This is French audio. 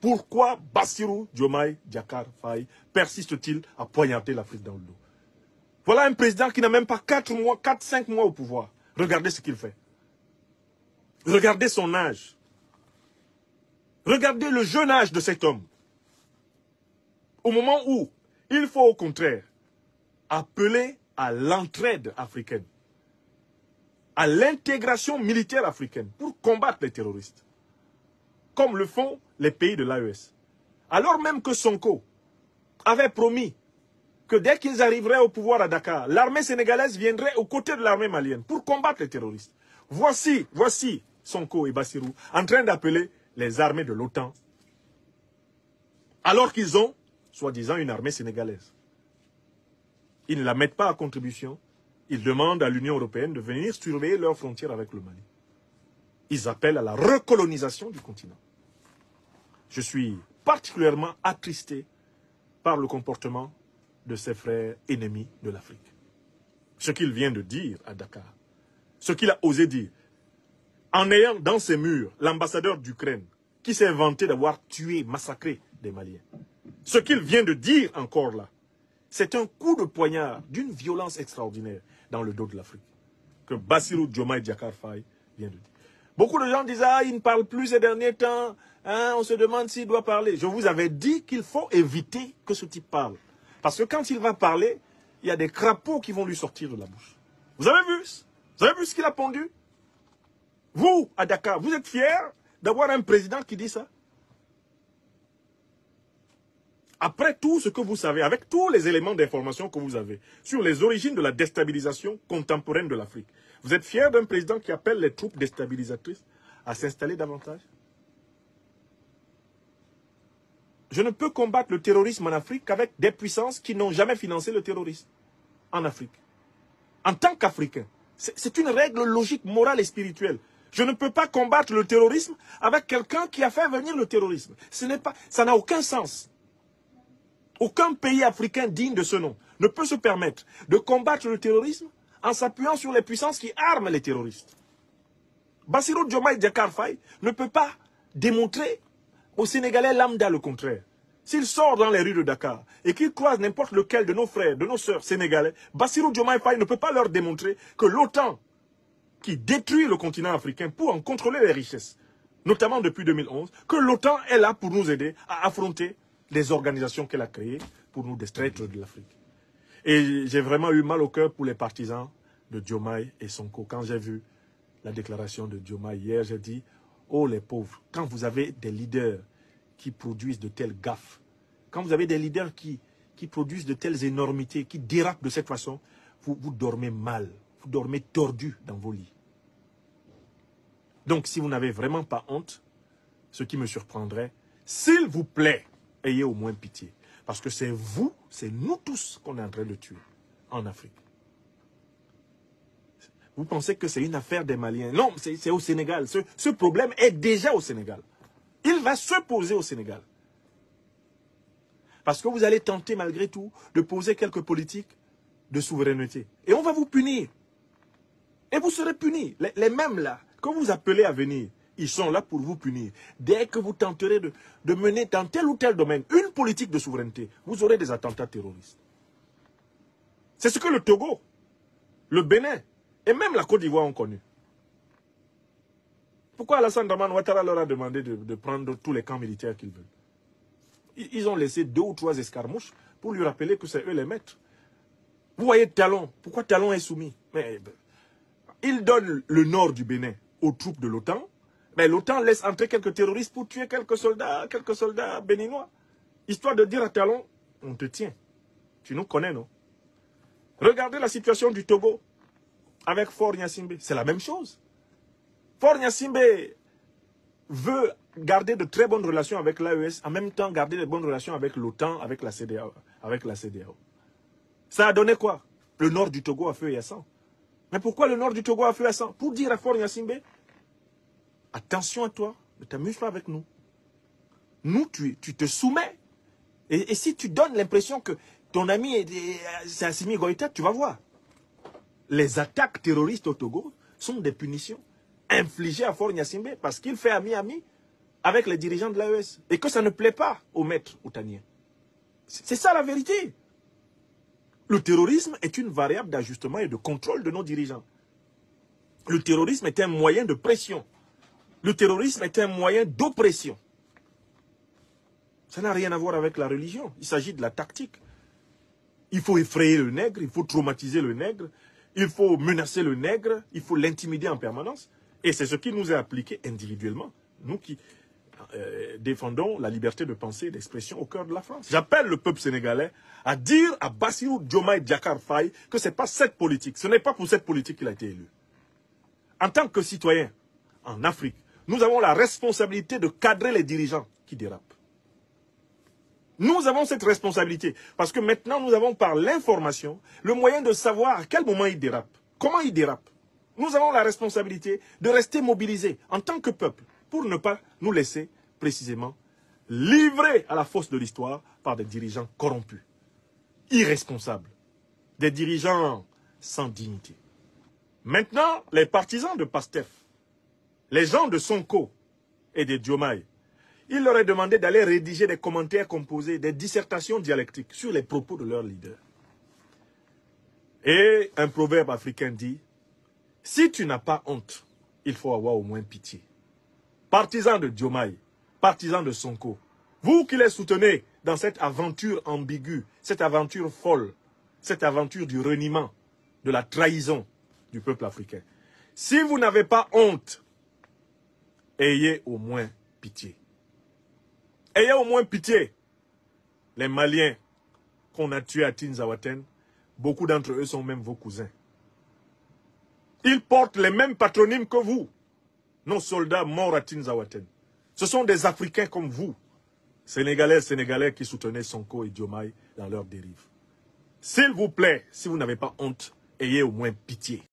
Pourquoi Bassirou Diomaye Diakhar Faye persiste-t-il à poignarder l'Afrique dans le dos? Voilà un président qui n'a même pas 4-5 mois au pouvoir. Regardez ce qu'il fait. Regardez son âge. Regardez le jeune âge de cet homme. Au moment où il faut au contraire appeler à l'entraide africaine, à l'intégration militaire africaine pour combattre les terroristes, comme le font les pays de l'AES. Alors même que Sonko avait promis que dès qu'ils arriveraient au pouvoir à Dakar, l'armée sénégalaise viendrait aux côtés de l'armée malienne pour combattre les terroristes. Voici Sonko et Bassirou en train d'appeler les armées de l'OTAN, alors qu'ils ont, soi-disant, une armée sénégalaise. Ils ne la mettent pas à contribution. Ils demandent à l'Union européenne de venir surveiller leurs frontières avec le Mali. Ils appellent à la recolonisation du continent. Je suis particulièrement attristé par le comportement de ses frères ennemis de l'Afrique. Ce qu'il vient de dire à Dakar, ce qu'il a osé dire, en ayant dans ses murs l'ambassadeur d'Ukraine qui s'est vanté d'avoir tué, massacré des Maliens. Ce qu'il vient de dire encore là, c'est un coup de poignard d'une violence extraordinaire dans le dos de l'Afrique que Bassirou Diomaye Diakhar Faye vient de dire. Beaucoup de gens disent « Ah, il ne parle plus ces derniers temps, hein, on se demande s'il doit parler. » Je vous avais dit qu'il faut éviter que ce type parle. Parce que quand il va parler, il y a des crapauds qui vont lui sortir de la bouche. Vous avez vu ce qu'il a pondu? Vous, à Dakar, vous êtes fiers d'avoir un président qui dit ça? Après tout ce que vous savez, avec tous les éléments d'information que vous avez sur les origines de la déstabilisation contemporaine de l'Afrique, vous êtes fiers d'un président qui appelle les troupes déstabilisatrices à s'installer davantage? Je ne peux combattre le terrorisme en Afrique qu'avec des puissances qui n'ont jamais financé le terrorisme en Afrique. En tant qu'Africain, c'est une règle logique, morale et spirituelle. Je ne peux pas combattre le terrorisme avec quelqu'un qui a fait venir le terrorisme. Ça n'a aucun sens. Aucun pays africain digne de ce nom ne peut se permettre de combattre le terrorisme en s'appuyant sur les puissances qui arment les terroristes. Bassirou Diomaye Diakhar Faye ne peut pas démontrer aux Sénégalais lambda le contraire. S'il sort dans les rues de Dakar et qu'il croise n'importe lequel de nos frères, de nos sœurs sénégalais, Bassirou Diomaye Faye ne peut pas leur démontrer que l'OTAN, qui détruit le continent africain pour en contrôler les richesses, notamment depuis 2011, que l'OTAN est là pour nous aider à affronter les organisations qu'elle a créées pour nous distraire de l'Afrique. Et j'ai vraiment eu mal au cœur pour les partisans de Diomaye et Sonko. Quand j'ai vu la déclaration de Diomaye hier, j'ai dit, oh les pauvres, quand vous avez des leaders qui produisent de telles gaffes, quand vous avez des leaders qui produisent de telles énormités, qui dérapent de cette façon, vous dormez mal, vous dormez tordu dans vos lits. Donc si vous n'avez vraiment pas honte, ce qui me surprendrait, s'il vous plaît, ayez au moins pitié. Parce que c'est vous, c'est nous tous qu'on est en train de tuer en Afrique. Vous pensez que c'est une affaire des Maliens? Non, c'est au Sénégal. Ce problème est déjà au Sénégal. Il va se poser au Sénégal. Parce que vous allez tenter malgré tout de poser quelques politiques de souveraineté. Et on va vous punir. Et vous serez punis. Les mêmes là, que vous appelez à venir, ils sont là pour vous punir. Dès que vous tenterez de mener dans tel ou tel domaine une politique de souveraineté, vous aurez des attentats terroristes. C'est ce que le Togo, le Bénin et même la Côte d'Ivoire ont connu. Pourquoi Alassane Dramane Ouattara leur a demandé de prendre tous les camps militaires qu'ils veulent? Ils ont laissé 2 ou 3 escarmouches pour lui rappeler que c'est eux les maîtres. Vous voyez Talon. Pourquoi Talon est soumis? Mais il donne le nord du Bénin aux troupes de l'OTAN. Mais l'OTAN laisse entrer quelques terroristes pour tuer quelques soldats béninois. Histoire de dire à Talon, on te tient. Tu nous connais, non? Regardez la situation du Togo avec Faure Gnassingbé. C'est la même chose. Faure Gnassingbé veut garder de très bonnes relations avec l'AES, en même temps garder de bonnes relations avec l'OTAN, avec la CEDEAO. Ça a donné quoi? Le nord du Togo a feu et à sang. Mais pourquoi le nord du Togo a feu et à sang? Pour dire à Faure Gnassingbé, attention à toi, ne t'amuse pas avec nous. Nous, tu te soumets. Et si tu donnes l'impression que ton ami c'est Assimi Goïta, tu vas voir. Les attaques terroristes au Togo sont des punitions infligées à Faure Gnassingbé parce qu'il fait ami-ami avec les dirigeants de l'AES et que ça ne plaît pas au maître outanien. C'est ça la vérité. Le terrorisme est une variable d'ajustement et de contrôle de nos dirigeants. Le terrorisme est un moyen de pression. Le terrorisme est un moyen d'oppression. Ça n'a rien à voir avec la religion. Il s'agit de la tactique. Il faut effrayer le nègre, il faut traumatiser le nègre, il faut menacer le nègre, il faut l'intimider en permanence. Et c'est ce qui nous est appliqué individuellement. Nous qui défendons la liberté de pensée et d'expression au cœur de la France. J'appelle le peuple sénégalais à dire à Bassirou Diomaye Diakhar Faye que ce n'est pas cette politique. Ce n'est pas pour cette politique qu'il a été élu. En tant que citoyen en Afrique, nous avons la responsabilité de cadrer les dirigeants qui dérapent. Nous avons cette responsabilité parce que maintenant nous avons par l'information le moyen de savoir à quel moment ils dérapent, comment ils dérapent. Nous avons la responsabilité de rester mobilisés en tant que peuple pour ne pas nous laisser précisément livrer à la fosse de l'histoire par des dirigeants corrompus, irresponsables, des dirigeants sans dignité. Maintenant, les partisans de Pastef, les gens de Sonko et de Diomaye, il leur est demandé d'aller rédiger des commentaires composés, des dissertations dialectiques sur les propos de leurs leaders. Et un proverbe africain dit, si tu n'as pas honte, il faut avoir au moins pitié. Partisans de Diomaye, partisans de Sonko, vous qui les soutenez dans cette aventure ambiguë, cette aventure folle, cette aventure du reniement, de la trahison du peuple africain, si vous n'avez pas honte, ayez au moins pitié. Ayez au moins pitié. Les Maliens qu'on a tués à Tinzaouaten, beaucoup d'entre eux sont même vos cousins. Ils portent les mêmes patronymes que vous, nos soldats morts à Tinzaouaten. Ce sont des Africains comme vous, Sénégalais, Sénégalais qui soutenaient Sonko et Diomaye dans leur dérive. S'il vous plaît, si vous n'avez pas honte, ayez au moins pitié.